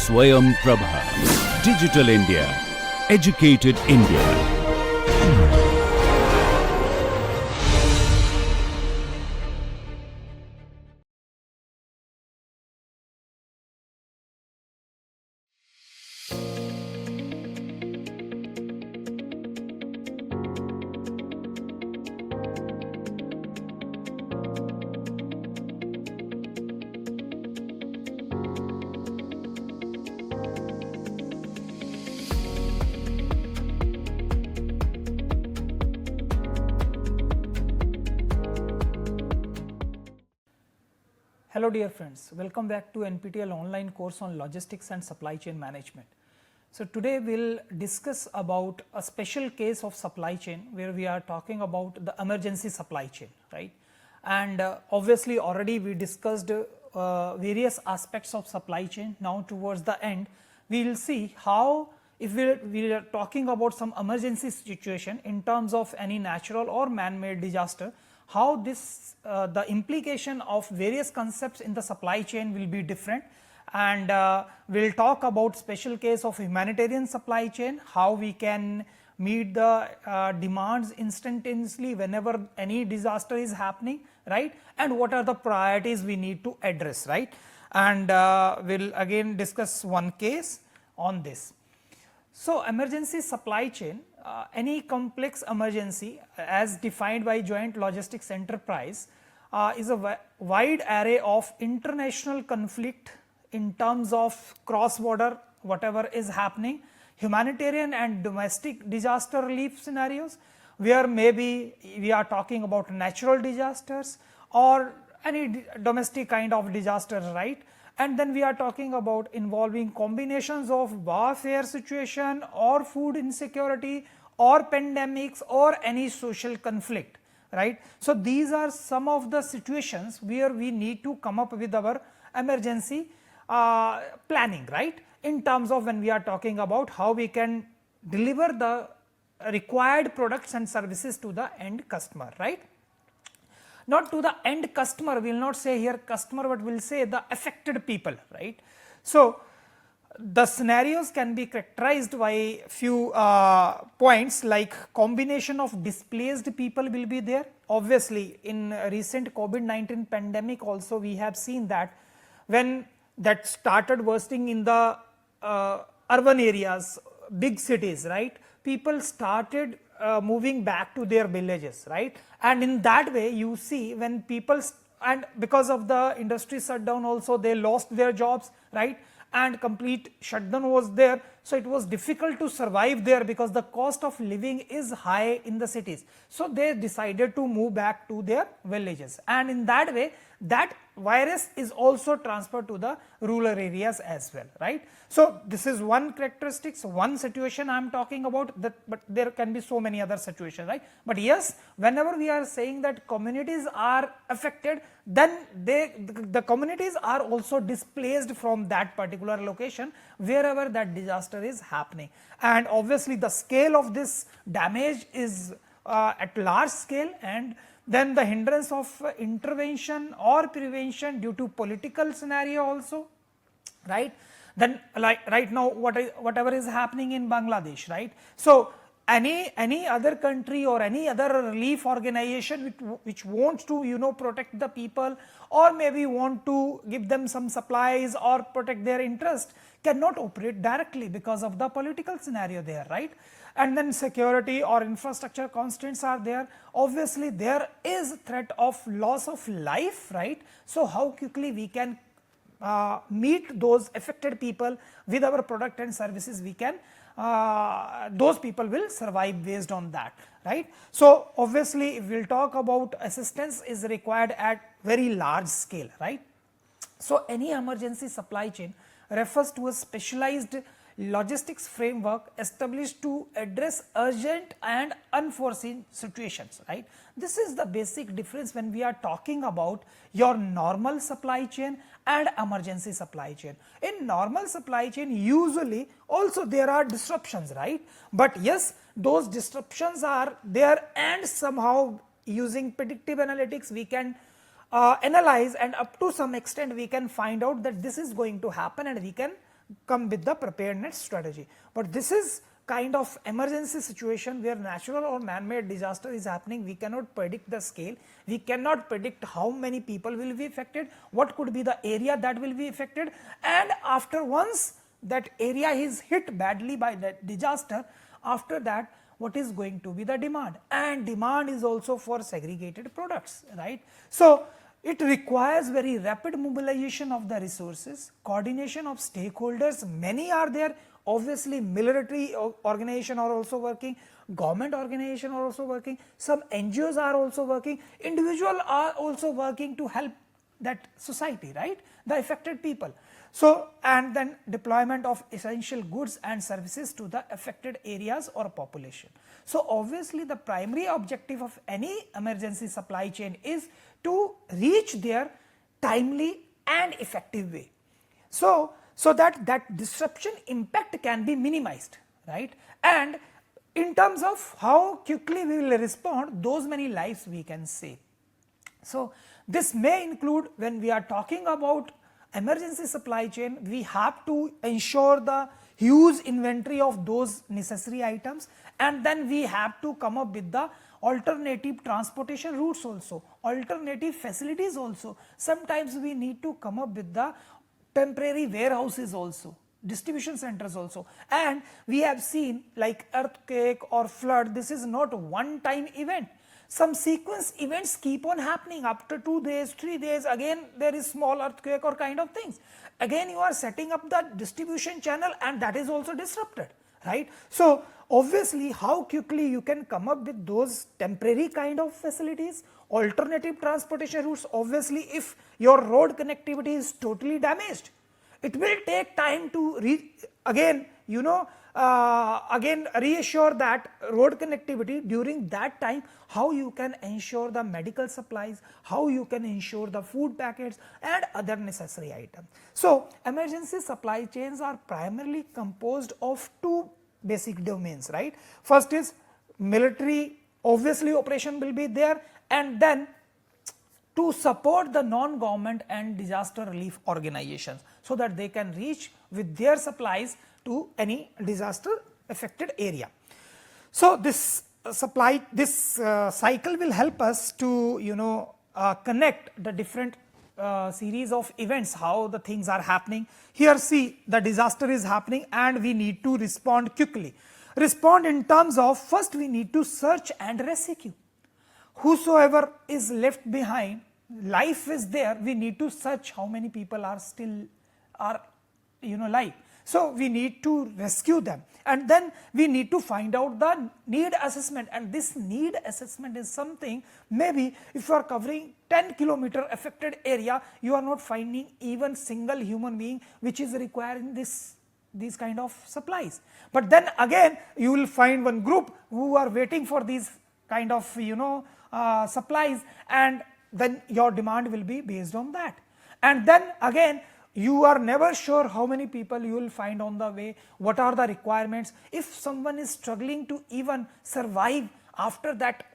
Swayam Prabha. Digital India. Educated India. Hello dear friends, welcome back to NPTEL online course on logistics and supply chain management. So today we will discuss about a special case of supply chain where we are talking about the emergency supply chain, right. And obviously already we discussed various aspects of supply chain. Now towards the end we will see how, if we are talking about some emergency situation in terms of any natural or man-made disaster, how this the implication of various concepts in the supply chain will be different, and we will talk about special case of humanitarian supply chain, how we can meet the demands instantaneously whenever any disaster is happening, right, and what are the priorities we need to address, right. And we will again discuss one case on this. So emergency supply chain, any complex emergency as defined by joint logistics enterprise is a wide array of international conflict in terms of cross border whatever is happening, humanitarian and domestic disaster relief scenarios, where maybe we are talking about natural disasters or any domestic kind of disaster, right. And then we are talking about involving combinations of warfare situation or food insecurity or pandemics or any social conflict, right. So these are some of the situations where we need to come up with our emergency planning, right, in terms of when we are talking about how we can deliver the required products and services to the end customer, right. Not to the end customer, we will not say here customer, but we will say the affected people, right. So the scenarios can be characterized by few points, like combination of displaced people will be there. Obviously in recent COVID-19 pandemic also we have seen that when that started bursting in the urban areas, big cities, right, people started moving back to their villages, right. And in that way you see when people and because of the industry shutdown also they lost their jobs, right, and complete shutdown was there. So it was difficult to survive there because the cost of living is high in the cities. So they decided to move back to their villages, and in that way that virus is also transferred to the rural areas as well, right. So this is one characteristics, one situation I am talking about that, but there can be so many other situations, right. But yes, whenever we are saying that communities are affected, then the communities are also displaced from that particular location wherever that disaster is happening. And obviously the scale of this damage is at large scale, and then the hindrance of intervention or prevention due to political scenario also, right. Then like right now whatever is happening in Bangladesh, right. So any other country or any other relief organization which wants to protect the people or maybe want to give them some supplies or protect their interest cannot operate directly because of the political scenario there, right. And then security or infrastructure constraints are there. Obviously there is threat of loss of life, right. So how quickly we can meet those affected people with our product and services, we can those people will survive based on that, right. So obviously if we will talk about assistance is required at very large scale, right. So any emergency supply chain refers to a specialized logistics framework established to address urgent and unforeseen situations, right. This is the basic difference when we are talking about your normal supply chain and emergency supply chain. In normal supply chain usually also there are disruptions, right, but yes, those disruptions are there, and somehow using predictive analytics we can analyze, and up to some extent we can find out that this is going to happen and we can come with the preparedness strategy. But this is kind of emergency situation where natural or man-made disaster is happening. We cannot predict the scale, we cannot predict how many people will be affected, what could be the area that will be affected, and after once that area is hit badly by that disaster, after that what is going to be the demand, and demand is also for segregated products, right. So, it requires very rapid mobilization of the resources, coordination of stakeholders, many are there. Obviously, military organization are also working, government organization are also working, some NGOs are also working, individual are also working to help that society, right, the affected people. So, and then deployment of essential goods and services to the affected areas or population. So, obviously, the primary objective of any emergency supply chain is to reach there timely and effective way. So that disruption impact can be minimized, right, and in terms of how quickly we will respond, those many lives we can save. So, this may include, when we are talking about emergency supply chain, we have to ensure the huge inventory of those necessary items, and then we have to come up with the alternative transportation routes also, alternative facilities also. Sometimes we need to come up with the temporary warehouses also, distribution centers also, and we have seen like earthquake or flood, this is not one time event. Some sequence events keep on happening after 2 days, 3 days, again there is small earthquake or kind of things. Again you are setting up the distribution channel and that is also disrupted, right. So, obviously how quickly you can come up with those temporary kind of facilities, alternative transportation routes. Obviously, if your road connectivity is totally damaged, it will take time to again reassure that road connectivity. During that time, how you can ensure the medical supplies, how you can ensure the food packets and other necessary items. So, emergency supply chains are primarily composed of two basic domains, right. First is military, obviously operation will be there, and then to support the non-government and disaster relief organizations, so that they can reach with their supplies to any disaster affected area. So, this cycle will help us to connect the different series of events, how the things are happening. Here see, the disaster is happening and we need to respond quickly. Respond in terms of, first we need to search and rescue. Whosoever is left behind, life is there, we need to search how many people are still alive. So, we need to rescue them, and then we need to find out the need assessment, and this need assessment is something, maybe if you are covering 10-kilometer affected area, you are not finding even single human being which is requiring these kind of supplies. But then again you will find one group who are waiting for these kind of supplies, and then your demand will be based on that. And then again you are never sure how many people you will find on the way, what are the requirements. If someone is struggling to even survive after that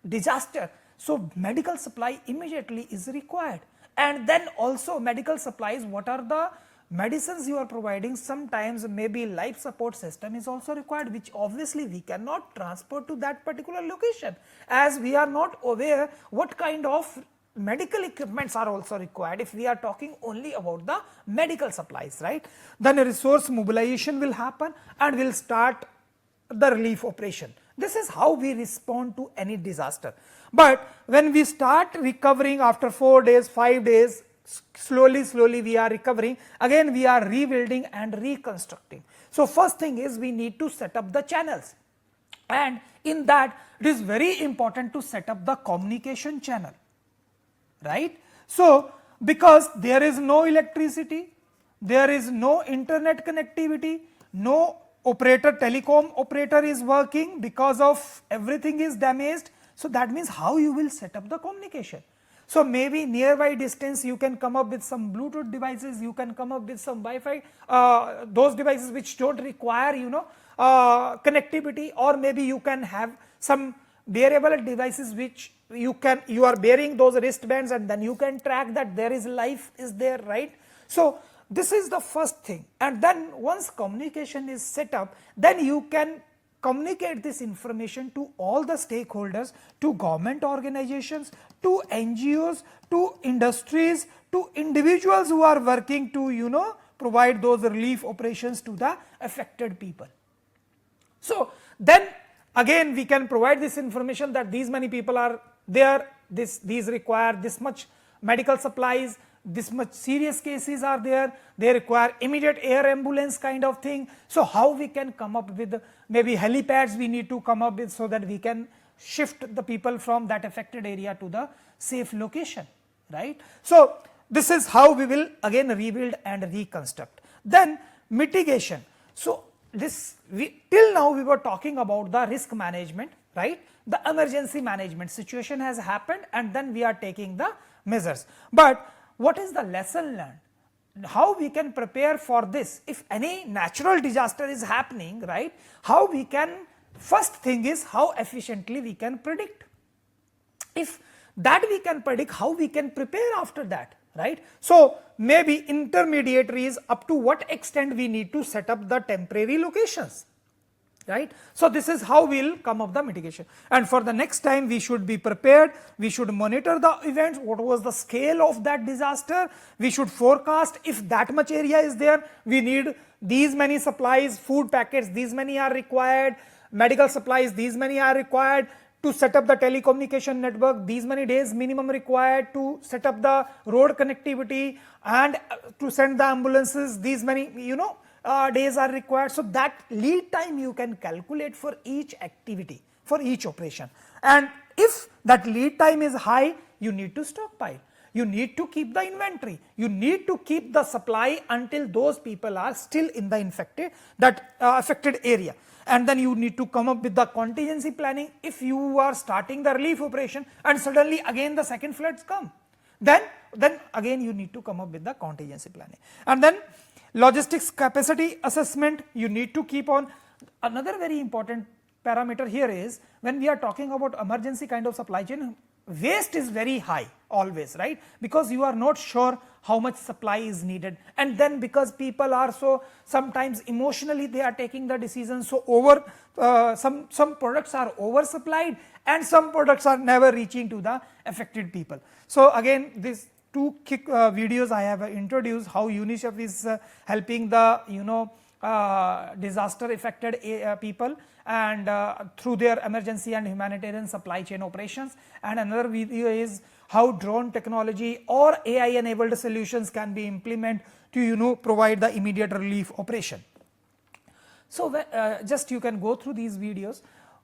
disaster, so medical supply immediately is required. And then also medical supplies, what are the medicines you are providing, sometimes maybe life support system is also required, which obviously we cannot transport to that particular location, as we are not aware what kind of medical equipments are also required if we are talking only about the medical supplies, right. Then a resource mobilization will happen and will start the relief operation. This is how we respond to any disaster. But when we start recovering after 4 days, 5 days, slowly we are recovering, again we are rebuilding and reconstructing. So, first thing is we need to set up the channels, and in that it is very important to set up the communication channel, right. So, because there is no electricity, there is no internet connectivity, no telecom operator is working because of everything is damaged. So, that means how you will set up the communication. So, maybe nearby distance you can come up with some Bluetooth devices, you can come up with some Wi-Fi, those devices which do not require connectivity, or maybe you can have some wearable devices which you are wearing those wristbands, and then you can track that there is life is there, right. So, this is the first thing, and then once communication is set up, then you can communicate this information to all the stakeholders, to government organizations, to NGOs, to industries, to individuals who are working to provide those relief operations to the affected people. So then again we can provide this information that these many people are there, these require this much medical supplies, this much serious cases are there, they require immediate air ambulance kind of thing. So how we can come up with maybe helipads we need to come up with, so that we can shift the people from that affected area to the safe location, right. So this is how we will again rebuild and reconstruct. Then mitigation. So till now we were talking about the risk management, right, the emergency management. Situation has happened and then we are taking the measures, but what is the lesson learned? How we can prepare for this if any natural disaster is happening, right? How we can, first thing is how efficiently we can predict. If that we can predict, how we can prepare after that, right? So maybe intermediaries, up to what extent we need to set up the temporary locations, right. So this is how we will come up the mitigation, and for the next time we should be prepared, we should monitor the events, what was the scale of that disaster, we should forecast if that much area is there, we need these many supplies, food packets, these many are required, medical supplies, these many are required, to set up the telecommunication network, these many days minimum required, to set up the road connectivity and to send the ambulances, these many days are required. So that lead time you can calculate for each activity, for each operation, and if that lead time is high, you need to stockpile, you need to keep the inventory, you need to keep the supply until those people are still in the affected area. And then you need to come up with the contingency planning. If you are starting the relief operation and suddenly again the second floods come, then again you need to come up with the contingency planning. And then logistics capacity assessment you need to keep on. Another very important parameter here is, when we are talking about emergency kind of supply chain, waste is very high always, right, because you are not sure how much supply is needed, and then because people are so sometimes emotionally they are taking the decision, so some products are oversupplied and some products are never reaching to the affected people. So again, these two quick videos I have introduced, how UNICEF is helping the disaster affected people and through their emergency and humanitarian supply chain operations, and another video is how drone technology or AI enabled solutions can be implemented to provide the immediate relief operation. So just you can go through these videos.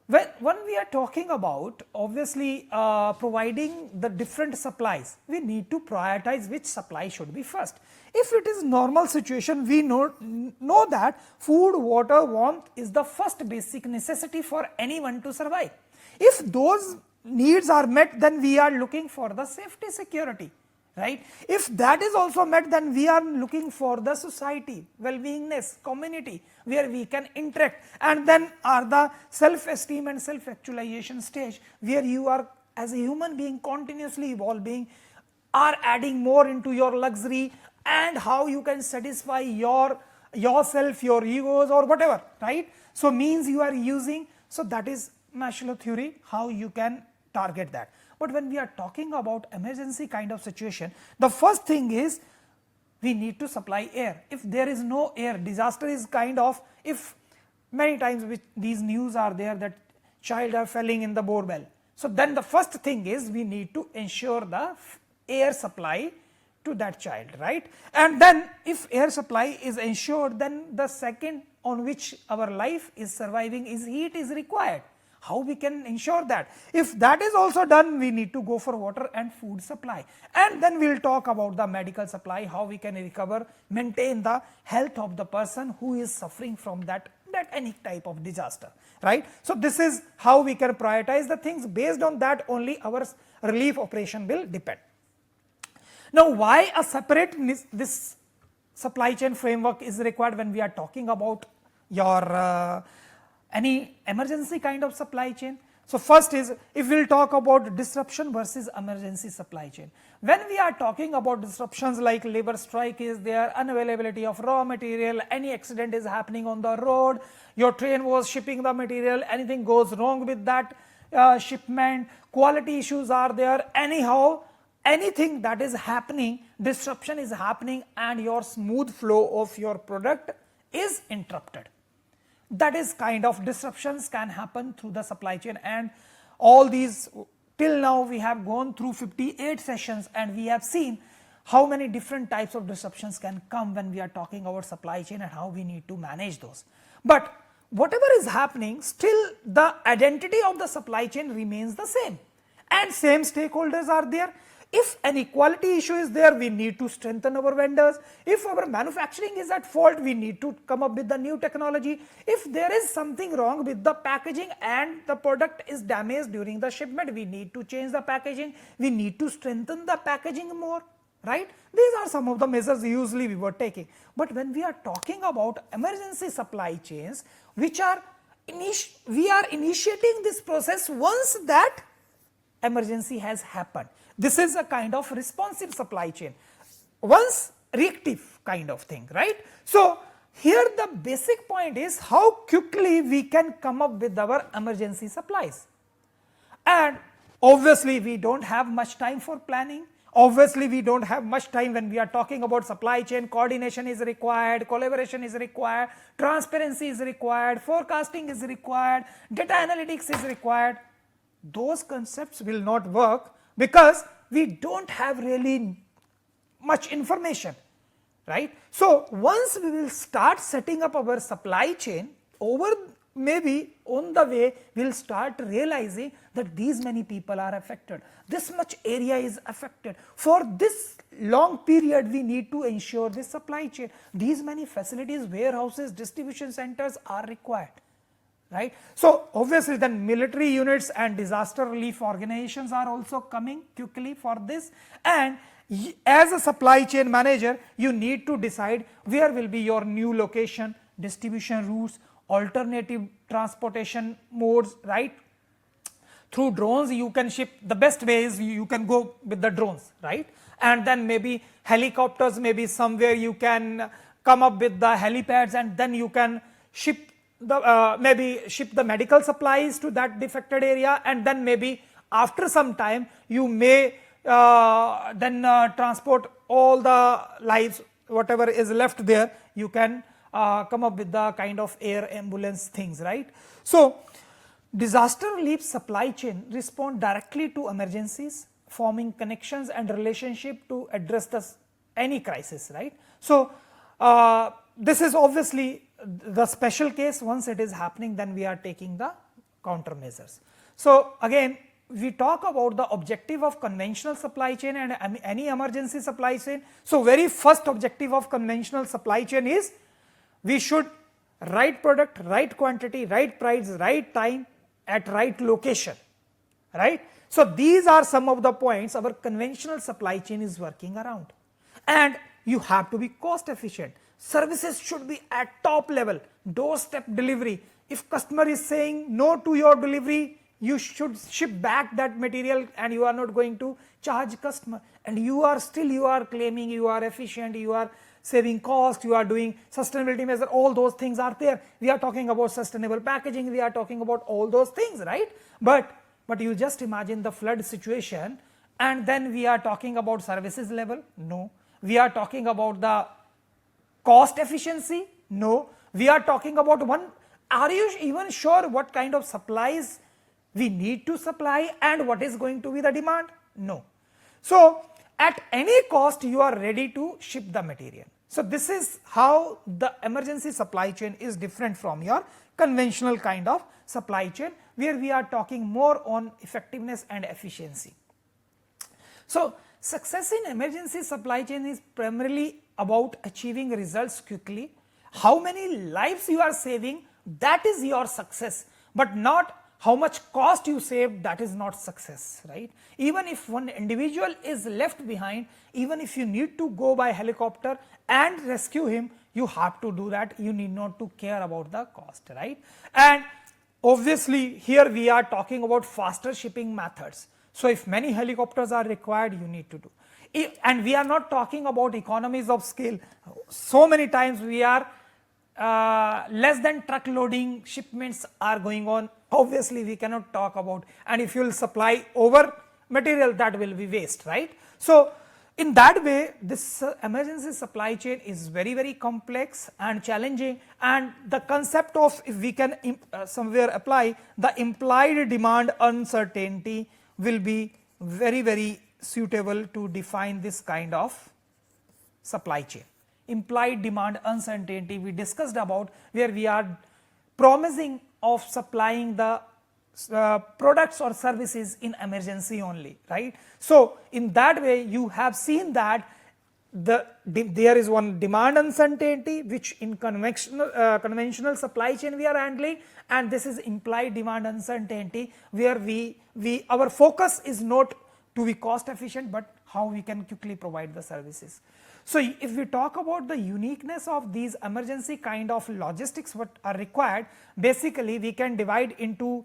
When we are talking about obviously providing the different supplies, we need to prioritize which supply should be first. If it is normal situation, we know that food, water, warmth is the first basic necessity for anyone to survive. If those needs are met, then we are looking for the safety security, right. If that is also met, then we are looking for the society, well-beingness, community where we can interact, and then are the self-esteem and self-actualization stage where you are as a human being continuously evolving, are adding more into your luxury and how you can satisfy yourself, your egos or whatever, right. So means you are using, so that is Maslow theory, how you can target that. But when we are talking about emergency kind of situation, the first thing is we need to supply air. If there is no air, disaster is kind of, if many times which these news are there that child are falling in the borewell. So then the first thing is we need to ensure the air supply to that child, right. And then if air supply is ensured, then the second on which our life is surviving is heat is required. How we can ensure that? If that is also done, we need to go for water and food supply, and then we will talk about the medical supply, how we can recover, maintain the health of the person who is suffering from that any type of disaster, right. So this is how we can prioritize the things. Based on that only our relief operation will depend. Now why a separate this supply chain framework is required when we are talking about your any emergency kind of supply chain? So first is, if we will talk about disruption versus emergency supply chain. When we are talking about disruptions like labor strike is there, unavailability of raw material, any accident is happening on the road, your train was shipping the material, anything goes wrong with that shipment, quality issues are there, anyhow anything that is happening, disruption is happening and your smooth flow of your product is interrupted. That is kind of disruptions can happen through the supply chain, and all these till now we have gone through 58 sessions and we have seen how many different types of disruptions can come when we are talking about supply chain and how we need to manage those. But whatever is happening, still the identity of the supply chain remains the same and same stakeholders are there. If any quality issue is there, we need to strengthen our vendors. If our manufacturing is at fault, we need to come up with the new technology. If there is something wrong with the packaging and the product is damaged during the shipment, we need to change the packaging. We need to strengthen the packaging more, right? These are some of the measures usually we were taking. But when we are talking about emergency supply chains, which are we are initiating this process once that emergency has happened. This is a kind of responsive supply chain, once reactive kind of thing, right? So here the basic point is how quickly we can come up with our emergency supplies. And obviously we don't have much time for planning. Obviously we don't have much time when we are talking about supply chain. Coordination is required, collaboration is required, transparency is required, forecasting is required, data analytics is required. Those concepts will not work because we don't have really much information, right? So once we will start setting up our supply chain, over maybe on the way we will start realizing that these many people are affected, this much area is affected, for this long period we need to ensure this supply chain, these many facilities, warehouses, distribution centers are required, right? So obviously then military units and disaster relief organizations are also coming quickly for this, and as a supply chain manager you need to decide where will be your new location, distribution routes, alternative transportation modes, right? Through drones you can ship, the best way is you can go with the drones, right? And then maybe helicopters, maybe somewhere you can come up with the helipads and then you can ship the maybe ship the medical supplies to that defected area, and then maybe after some time you may then transport all the lives, whatever is left there, you can come up with the kind of air ambulance things, right? So disaster relief supply chain respond directly to emergencies, forming connections and relationship to address any crisis, right? So this is obviously the special case. Once it is happening, then we are taking the countermeasures. So again, we talk about the objective of conventional supply chain and any emergency supply chain. So very first objective of conventional supply chain is we should right product, right quantity, right price, right time, at right location, right? So these are some of the points our conventional supply chain is working around. And you have to be cost efficient. Services should be at top level, doorstep delivery. If customer is saying no to your delivery, you should ship back that material and you are not going to charge customer, and you are claiming you are efficient, you are saving cost, you are doing sustainability measure, all those things are there. We are talking about sustainable packaging, we are talking about all those things, right? But you just imagine the flood situation and then we are talking about services level? No. We are talking about the cost efficiency? No. We are talking about are you even sure what kind of supplies we need to supply and what is going to be the demand? No. So at any cost you are ready to ship the material. So this is how the emergency supply chain is different from your conventional kind of supply chain, where we are talking more on effectiveness and efficiency. So success in emergency supply chain is primarily about achieving results quickly. How many lives you are saving, that is your success, but not how much cost you save, that is not success, right? Even if one individual is left behind, even if you need to go by helicopter and rescue him, you have to do that. You need not to care about the cost, right? And obviously here we are talking about faster shipping methods. So if many helicopters are required, you need to do. And we are not talking about economies of scale. So many times we are less than truck loading shipments are going on. Obviously we cannot talk about, and if you will supply over material, that will be waste, right? So in that way, this emergency supply chain is very complex and challenging, and the concept of, if we can somewhere apply, the implied demand uncertainty will be very suitable to define this kind of supply chain. Implied demand uncertainty we discussed about, where we are promising of supplying the products or services in emergency only, right? So in that way you have seen that there is one demand uncertainty which in conventional supply chain we are handling, and this is implied demand uncertainty where our focus is not to be cost efficient, but how we can quickly provide the services. So if we talk about the uniqueness of these emergency kind of logistics what are required, basically we can divide into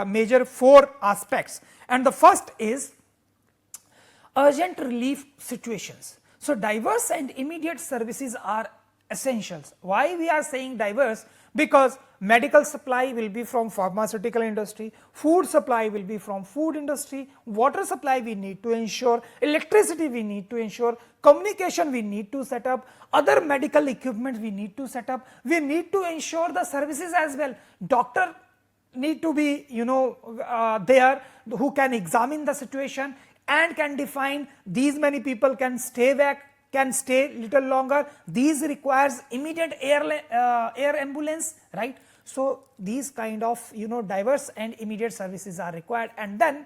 major 4 aspects, and the first is urgent relief situations. So diverse and immediate services are essentials. Why we are saying diverse? Because medical supply will be from pharmaceutical industry, food supply will be from food industry, water supply we need to ensure, electricity we need to ensure, communication we need to set up, other medical equipment we need to set up, we need to ensure the services as well. Doctor need to be there who can examine the situation and can define these many people can stay back, can stay little longer, these requires immediate air ambulance, right? So these kind of diverse and immediate services are required, and then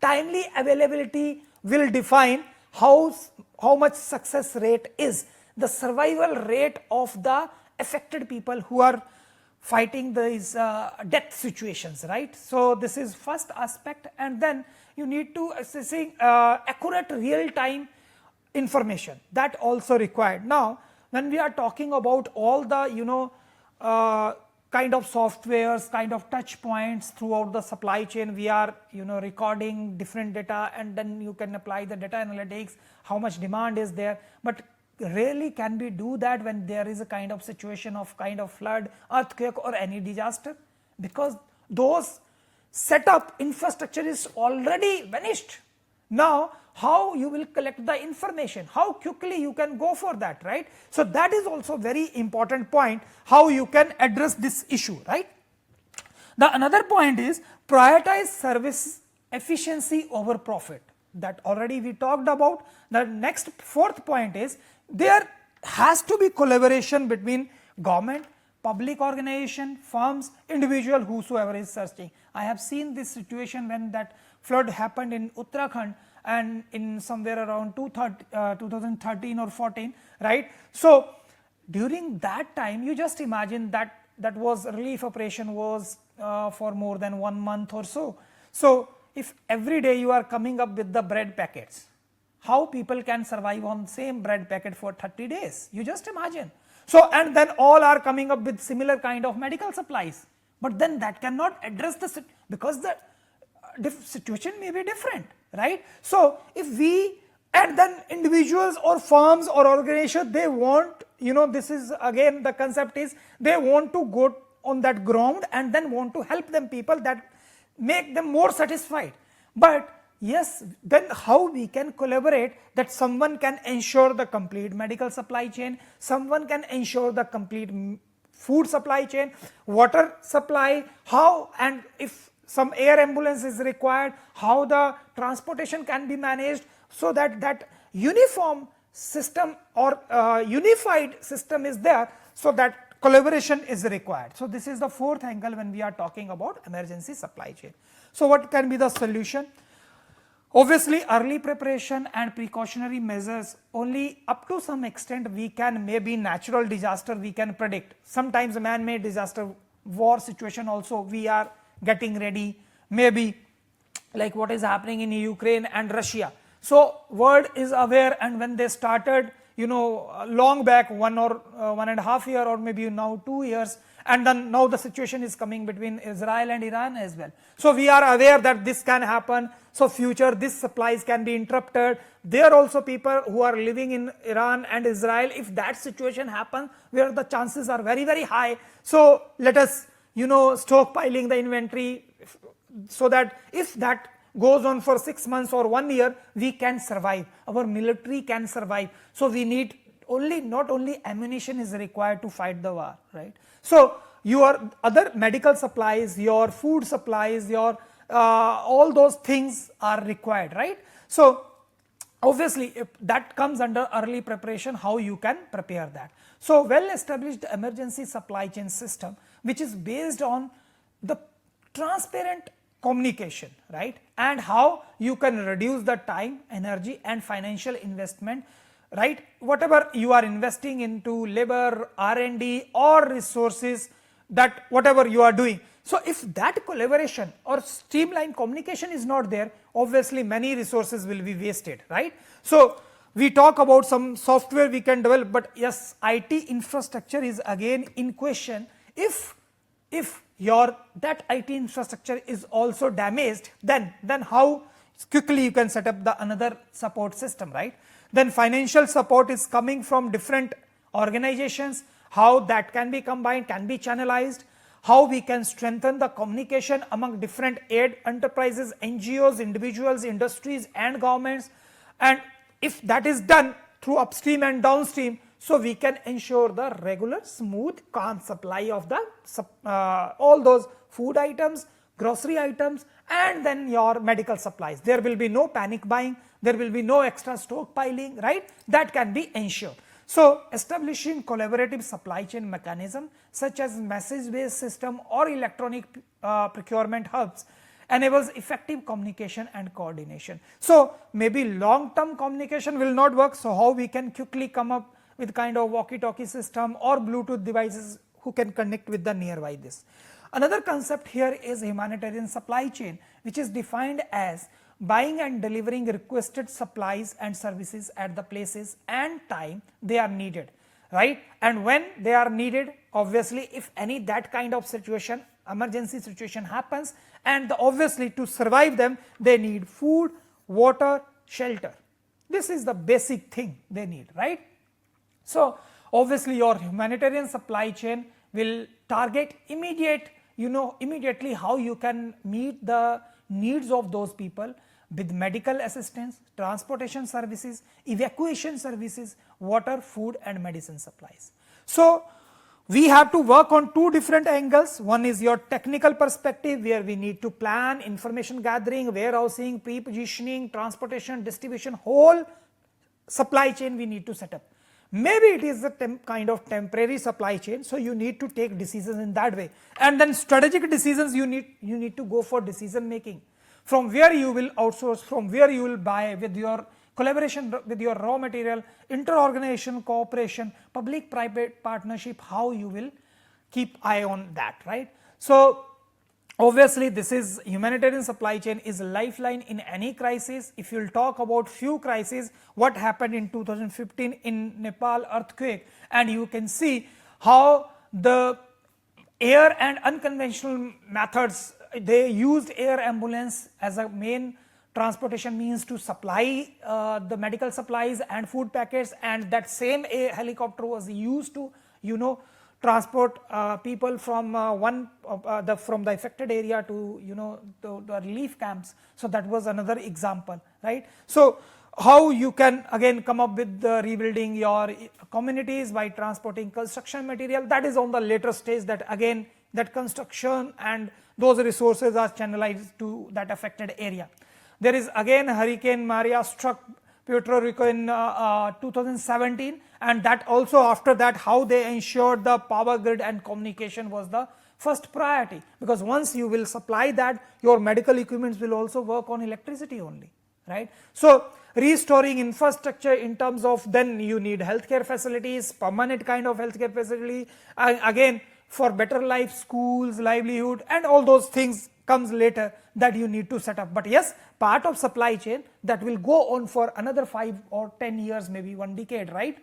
timely availability will define how much success rate is, the survival rate of the affected people who are fighting these death situations, right? So this is first aspect, and then you need to assessing accurate real time information, that also required. Now when we are talking about all the kind of softwares, kind of touch points throughout the supply chain, we are recording different data, and then you can apply the data analytics, how much demand is there, but rarely can we do that when there is a kind of situation of kind of flood, earthquake or any disaster, because those setup infrastructure is already vanished. Now how you will collect the information, how quickly you can go for that, right? So that is also very important point, how you can address this issue, right? The another point is prioritize service efficiency over profit, that already we talked about. The next 4th point is there has to be collaboration between government, public organization, firms, individual, whosoever is searching. I have seen this situation when that flood happened in Uttarakhand and in somewhere around 2013 or 14, right? So during that time, you just imagine that was relief operation was for more than 1 month or so. So if every day you are coming up with the bread packets, how people can survive on same bread packet for 30 days? You just imagine. So and then all are coming up with similar kind of medical supplies, but then that cannot address the because the situation may be different, right? So if we, and then individuals or firms or organizations, they want, this is again the concept is they want to go on that ground and then want to help them people, that make them more satisfied. But yes, then how we can collaborate, that someone can ensure the complete medical supply chain, someone can ensure the complete food supply chain, water supply, how, and if some air ambulance is required, how the transportation can be managed, so that uniform system or unified system is there, so that collaboration is required. So this is the 4th angle when we are talking about emergency supply chain. So what can be the solution? Obviously early preparation and precautionary measures, only up to some extent we can, maybe natural disaster we can predict, sometimes man-made disaster, war situation also we are getting ready, maybe like what is happening in Ukraine and Russia. So world is aware, and when they started long back, 1.5 year or maybe now 2 years, and then now the situation is coming between Israel and Iran as well. So we are aware that this can happen. So future this supplies can be interrupted. There are also people who are living in Iran and Israel. If that situation happens, where the chances are very, very high, so let us stockpiling the inventory, so that if that goes on for 6 months or 1 year, we can survive, our military can survive. So we need not only ammunition is required to fight the war, right? So your other medical supplies, your food supplies, your all those things are required, right? So obviously if that comes under early preparation, how you can prepare that. So well established emergency supply chain system, which is based on the transparent communication, right, and how you can reduce the time, energy and financial investment, right, whatever you are investing into labor, R&D or resources, that whatever you are doing. So if that collaboration or streamlined communication is not there, obviously many resources will be wasted, right? So we talk about some software we can develop, but yes, IT infrastructure is again in question. If that IT infrastructure is also damaged, then how quickly you can set up the another support system, right? Then financial support is coming from different organizations, how that can be combined, can be channelized, how we can strengthen the communication among different aid enterprises, NGOs, individuals, industries and governments, and if that is done through upstream and downstream, so we can ensure the regular, smooth, calm supply of the all those food items, grocery items and then your medical supplies. There will be no panic buying, there will be no extra stockpiling, right? That can be ensured. So establishing collaborative supply chain mechanism such as message based system or electronic procurement hubs enables effective communication and coordination. So maybe long term communication will not work, so how we can quickly come up with kind of walkie talkie system or Bluetooth devices who can connect with the nearby this. Another concept here is humanitarian supply chain, which is defined as buying and delivering requested supplies and services at the places and time they are needed, right? And when they are needed, obviously if any that kind of situation, emergency situation happens, and obviously to survive them they need food, water, shelter. This is the basic thing they need, right? So obviously your humanitarian supply chain will target immediately how you can meet the needs of those people with medical assistance, transportation services, evacuation services, water, food and medicine supplies. So we have to work on two different angles. One is your technical perspective, where we need to plan information gathering, warehousing, pre-positioning, transportation, distribution, whole supply chain we need to set up. Maybe it is a kind of temporary supply chain, so you need to take decisions in that way. And then strategic decisions, you need to go for decision making. From where you will outsource, from where you will buy, with your collaboration with your raw material, inter-organization cooperation, public-private partnership, how you will keep eye on that, right? So obviously this is humanitarian supply chain is a lifeline in any crisis. If you will talk about few crises, what happened in 2015 in Nepal earthquake, and you can see how the air and unconventional methods, they used air ambulance as a main transportation means to supply the medical supplies and food packets, and that same helicopter was used to transport people from from the affected area to the relief camps. So that was another example, right? So how you can again come up with the rebuilding your communities by transporting construction material, that is on the later stage, that again that construction and those resources are channelized to that affected area. There is again Hurricane Maria struck Puerto Rico in 2017, and that also after that how they ensured the power grid and communication was the first priority, because once you will supply that, your medical equipments will also work on electricity only, right? So restoring infrastructure in terms of, then you need healthcare facilities, permanent kind of healthcare facility, again for better life, schools, livelihood and all those things comes later that you need to set up. But yes, part of supply chain that will go on for another 5 or 10 years, maybe 1 decade, right?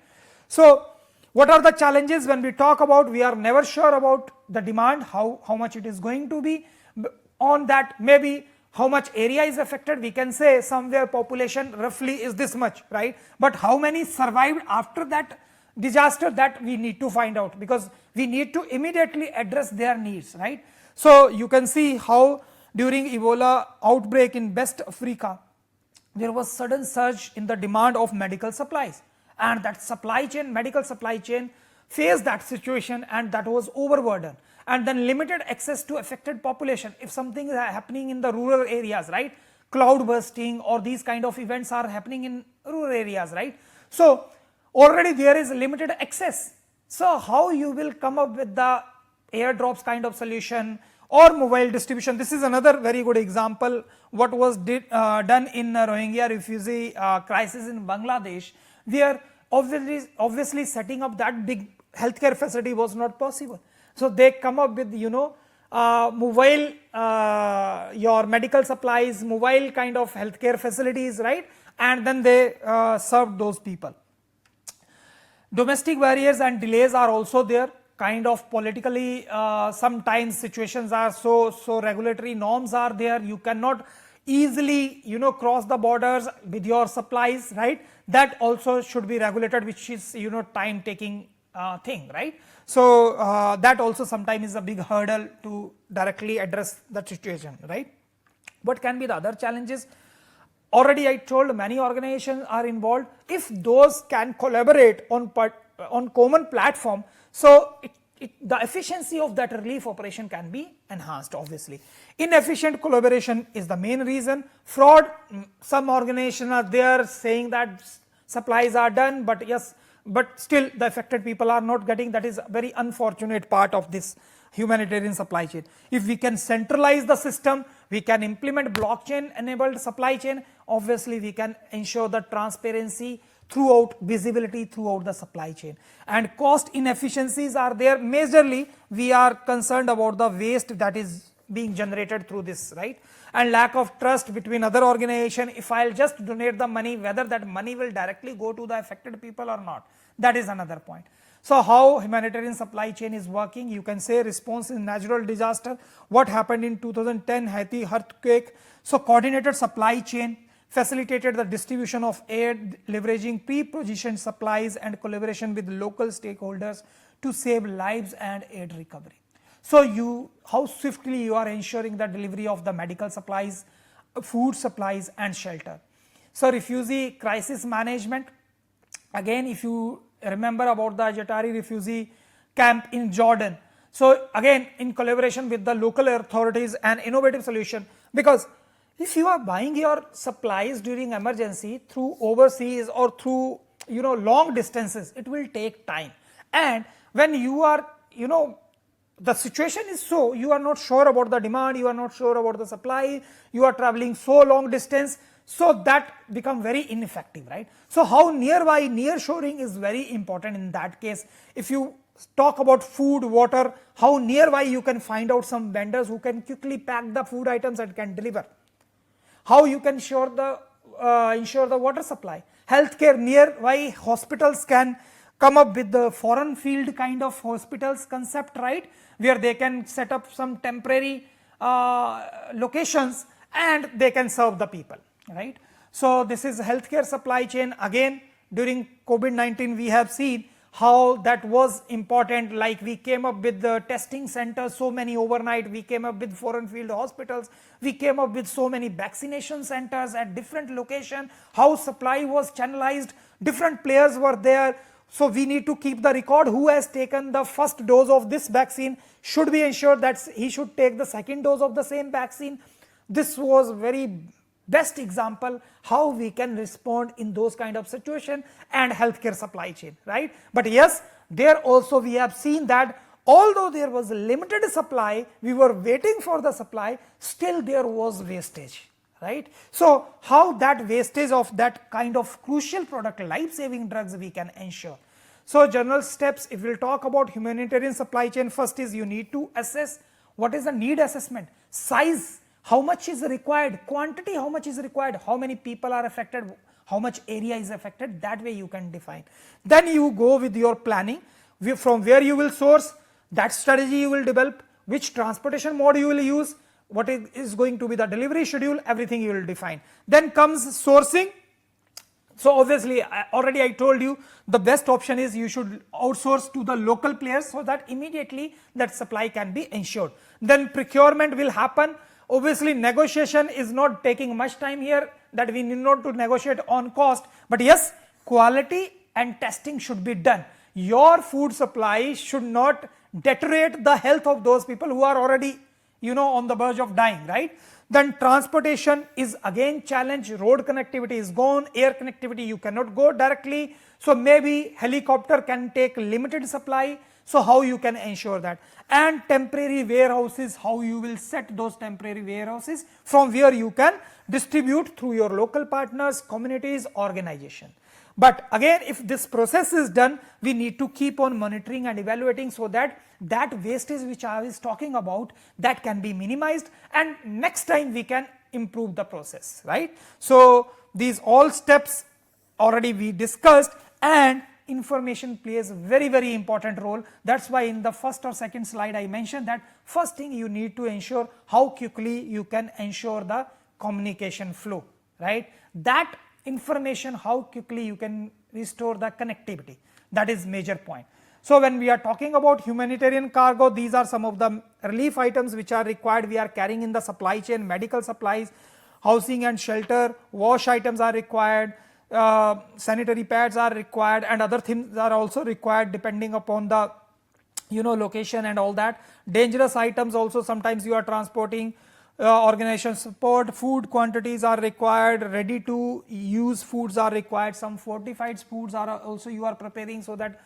So what are the challenges when we talk about, we are never sure about the demand, how much it is going to be. On that, maybe how much area is affected, we can say somewhere population roughly is this much, right, but how many survived after that disaster, that we need to find out, because we need to immediately address their needs, right. So you can see how during Ebola outbreak in West Africa, there was sudden surge in the demand of medical supplies, and that supply chain, medical supply chain faced that situation, and that was overburdened, and then limited access to affected population. If something is happening in the rural areas, right, cloud bursting or these kind of events are happening in rural areas, right, so already there is limited access. So how you will come up with the airdrops kind of solution or mobile distribution? This is another very good example what was done in Rohingya refugee crisis in Bangladesh, where obviously setting up that big healthcare facility was not possible. So they come up with mobile your medical supplies, mobile kind of healthcare facilities, right, and then they served those people. Domestic barriers and delays are also there, kind of politically sometimes situations are so regulatory norms are there, you cannot easily cross the borders with your supplies, right, that also should be regulated, which is time taking thing, right. So that also sometimes is a big hurdle to directly address that situation, right. What can be the other challenges? Already I told many organizations are involved. If those can collaborate on common platform, so the efficiency of that relief operation can be enhanced. Obviously, inefficient collaboration is the main reason. Fraud, some organizations are there saying that supplies are done, but yes, but still the affected people are not getting. That is a very unfortunate part of this humanitarian supply chain. If we can centralize the system, we can implement blockchain enabled supply chain, obviously we can ensure the transparency throughout, visibility throughout the supply chain. And cost inefficiencies are there. Majorly we are concerned about the waste that is being generated through this, right, and lack of trust between other organization. If I'll just donate the money, whether that money will directly go to the affected people or not, that is another point. So how humanitarian supply chain is working? You can say response in natural disaster. What happened in 2010 Haiti earthquake? So coordinated supply chain facilitated the distribution of aid, leveraging pre-positioned supplies and collaboration with local stakeholders to save lives and aid recovery. So how swiftly you are ensuring the delivery of the medical supplies, food supplies and shelter. So refugee crisis management, again if you remember about the Ajatari refugee camp in Jordan, so again in collaboration with the local authorities and innovative solution, because if you are buying your supplies during emergency through overseas or through long distances, it will take time, and when you are the situation is so, you are not sure about the demand, you are not sure about the supply, you are traveling so long distance, so that become very ineffective, right. So how nearby, near shoring is very important in that case. If you talk about food, water, how nearby you can find out some vendors who can quickly pack the food items and can deliver. How you can ensure the water supply. Healthcare, nearby hospitals can come up with the foreign field kind of hospitals concept, right, where they can set up some temporary locations and they can serve the people, right. So this is healthcare supply chain. Again during COVID-19 we have seen how that was important, like we came up with the testing centers, so many overnight, we came up with foreign field hospitals, we came up with so many vaccination centers at different locations, how supply was channelized, different players were there. So we need to keep the record, who has taken the first dose of this vaccine, should we ensure that he should take the second dose of the same vaccine. This was very best example how we can respond in those kind of situation and healthcare supply chain, right. But yes, there also we have seen that although there was limited supply, we were waiting for the supply, still there was wastage, right. So how that wastage of that kind of crucial product, life-saving drugs, we can ensure. So general steps, if we will talk about humanitarian supply chain, first is you need to assess what is the need assessment, size, how much is required, quantity, how much is required, how many people are affected, how much area is affected, that way you can define. Then you go with your planning, from where you will source, that strategy you will develop, which transportation mode you will use, what is going to be the delivery schedule, everything you will define. Then comes sourcing. So obviously already I told you the best option is you should outsource to the local players, so that immediately that supply can be ensured. Then procurement will happen. Obviously negotiation is not taking much time here, that we need not to negotiate on cost, but yes, quality and testing should be done. Your food supply should not deteriorate the health of those people who are already on the verge of dying, right? Then transportation is again challenge. Road connectivity is gone, air connectivity you cannot go directly, so maybe helicopter can take limited supply. So how you can ensure that? And temporary warehouses, how you will set those temporary warehouses from where you can distribute through your local partners, communities, organization. But again, if this process is done, we need to keep on monitoring and evaluating, so that wastage which I was talking about, that can be minimized, and next time we can improve the process, right? So these all steps already we discussed, and information plays very important role. That's why in the first or second slide I mentioned that first thing you need to ensure how quickly you can ensure the communication flow, right? That information, how quickly you can restore the connectivity, that is major point. So when we are talking about humanitarian cargo, these are some of the relief items which are required, we are carrying in the supply chain. Medical supplies, housing and shelter, wash items are required, sanitary pads are required, and other things are also required depending upon the location and all that. Dangerous items also sometimes you are transporting. Organization support, food quantities are required, ready to use foods are required, some fortified foods are also you are preparing, so that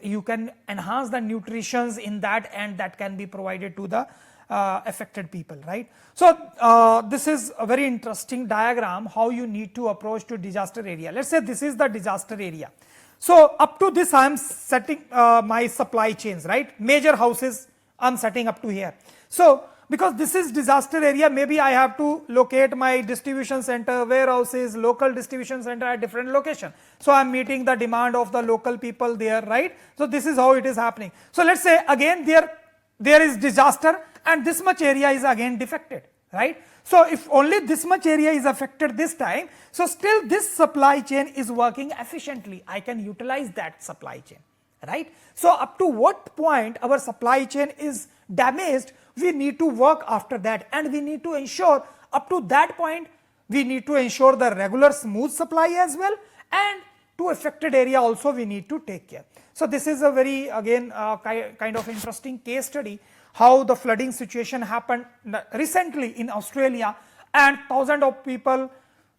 you can enhance the nutritions in that, and that can be provided to the affected people, right? So this is a very interesting diagram how you need to approach to disaster area. Let's say this is the disaster area. So up to this I am setting my supply chains, right? Major houses I am setting up to here. So because this is disaster area, maybe I have to locate my distribution center, warehouses, local distribution center at different location. So I am meeting the demand of the local people there, right? So this is how it is happening. So let's say again there is disaster, and this much area is again defected, right? So if only this much area is affected this time, so still this supply chain is working efficiently, I can utilize that supply chain, right? So up to what point our supply chain is damaged, we need to work after that, and we need to ensure up to that point we need to ensure the regular smooth supply as well, and to affected area also we need to take care. So this is a very again kind of interesting case study, how the flooding situation happened recently in Australia, and thousands of people,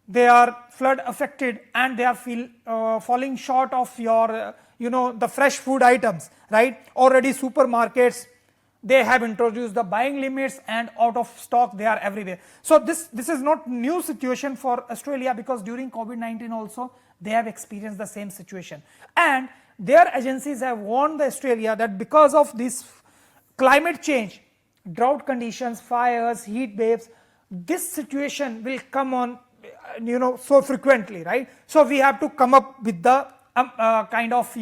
they are flood affected, and they are falling short of your the fresh food items, right? Already supermarkets, they have introduced the buying limits, and out of stock they are everywhere. So this is not new situation for Australia, because during COVID-19 also they have experienced the same situation, and their agencies have warned the Australia that because of this climate change, drought conditions, fires, heat waves, this situation will come on so frequently, right? So we have to come up with the kind of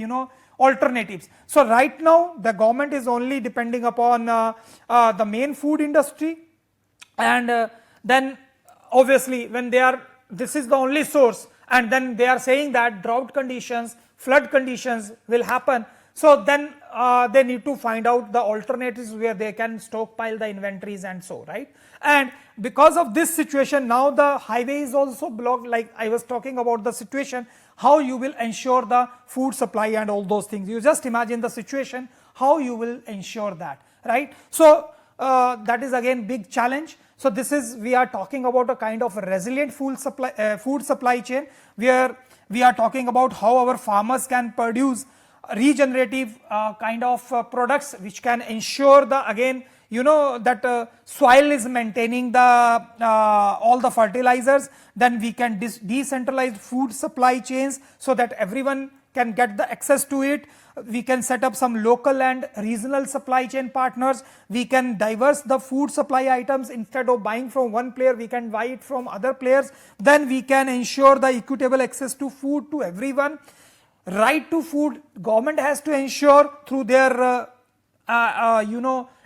alternatives. So right now the government is only depending upon the main food industry, and then obviously when this is the only source, and then they are saying that drought conditions, flood conditions will happen, so then they need to find out the alternatives where they can stockpile the inventories and so, right? And because of this situation, now the highway is also blocked, like I was talking about the situation, how you will ensure the food supply and all those things. You just imagine the situation, how you will ensure that, right? So that is again big challenge. So this is, we are talking about a kind of a resilient food supply chain, where we are talking about how our farmers can produce regenerative kind of products which can ensure the again that soil is maintaining the all the fertilizers. Then we can decentralize food supply chains, so that everyone can get the access to it. We can set up some local and regional supply chain partners. We can diverse the food supply items. Instead of buying from one player, we can buy it from other players. Then we can ensure the equitable access to food to everyone. Right to food, government has to ensure through their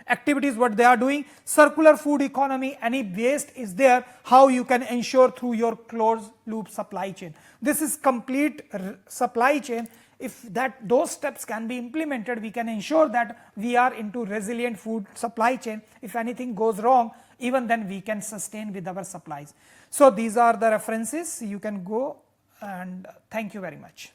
activities what they are doing. Circular food economy, any waste is there, how you can ensure through your closed loop supply chain. This is complete supply chain. If those steps can be implemented, we can ensure that we are into resilient food supply chain. If anything goes wrong, even then we can sustain with our supplies. So these are the references, you can go, and thank you very much.